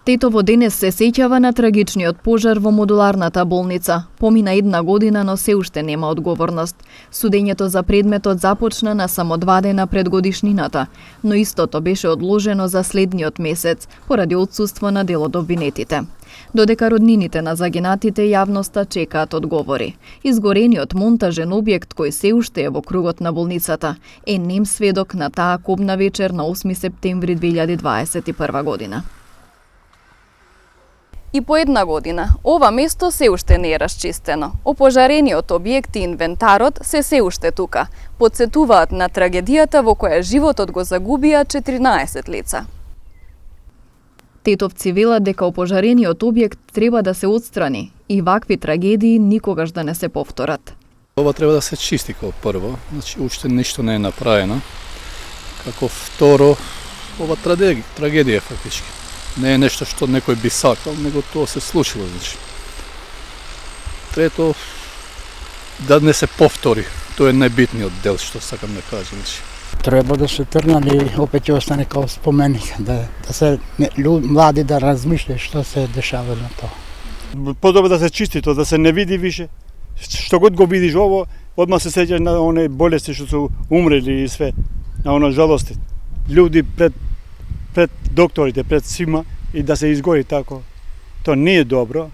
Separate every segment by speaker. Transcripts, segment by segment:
Speaker 1: Тетово денес се сеќава на трагичниот пожар во модуларната болница. Помина 1 година, но се уште нема одговорност. Судењето за предметот започна на само 2 дена пред годишнината, но истото беше одложено за следниот месец, поради отсуство на дел од обвинетите. Додека роднините на загинатите јавноста чекаат одговори. Изгорениот монтажен објект кој се уште е во кругот на болницата е нем сведок на таа кобна вечер на 8 септември 2021 година. И по 1 година, ова место се уште не е расчистено. Опожарениот објект и инвентарот се уште тука. Подсетуваат на трагедијата во која животот го загубија 14 лица. Тетовци велат дека опожарениот објект треба да се отстрани и вакви трагедии никогаш да не се повторат.
Speaker 2: Ова треба да се чисти како прво, значи уште ништо не е направено. Како второ, ова трагедија фактички. Не е нешто што некој би сакал, него тоа се случило, значи. Трето, да не се повтори. Тоа е најбитниот дел што сакам да кажам, значи.
Speaker 3: Треба да се тргнали, опет ќе остане како споменик, да се млади да размишле што се дешава на тоа.
Speaker 4: Подобро да се чисти тоа, да се не види више. Што год го видиш ово, одма се сеќаш на оние болести што се умрели и све, на оно жалости. Луѓе пред докторите, пред сима и да се изгори тако. Тоа не е добро.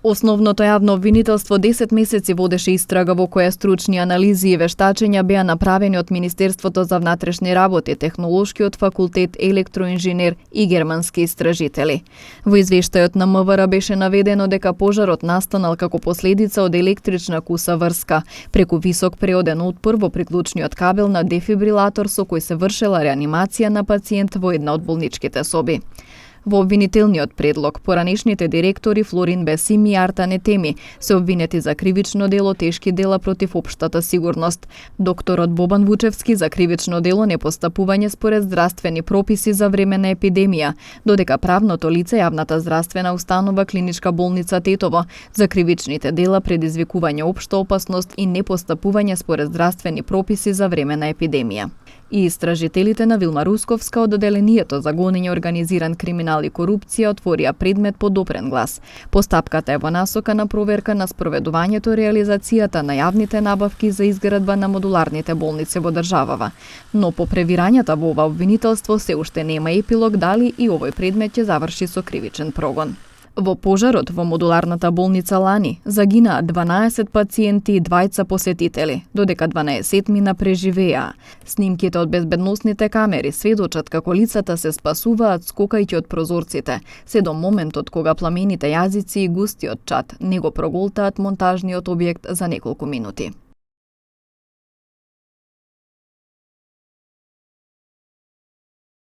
Speaker 1: Основното јавно обвинителство 10 месеци водеше истрага во која стручни анализи и вештачења беа направени од Министерството за внатрешни работи, Технолошкиот факултет, електроинженер и германски истражители. Во извештајот на МВР беше наведено дека пожарот настанал како последица од електрична куса врска преку висок преоден отпор во приклучниот кабел на дефибрилатор со кој се вршела реанимација на пациент во една од болничките соби. Во обвинителниот предлог, поранешните директори Флорин Бесим и Арта Нетеми се обвинети за кривично дело тешки дела против општата сигурност. Докторот Бобан Вучевски за кривично дело непостапување според здравствени прописи за време на епидемија, додека правното лице јавната здравствена установа Клиничка болница Тетово за кривичните дела предизвикување општа опасност и непостапување според здравствени прописи за време на епидемија. И истражителите на Вилма Русковска од одделението за гонење организиран криминал и корупција отворија предмет по допрен глас. Постапката е во насока на проверка на спроведувањето и реализацијата на јавните набавки за изградба на модуларните болници во државава. Но по превирањата во ова обвинителство се уште нема епилог дали и овој предмет ќе заврши со кривичен прогон. Во пожарот во модуларната болница лани загинаа 12 пациенти и 2 посетители, додека 12 преживеа. Снимките од безбедносните камери сведочат како лицата се спасуваат скокајќи од прозорците, се до моментот кога пламените јазици и густиот чад не го проголтаат монтажниот објект за неколку минути.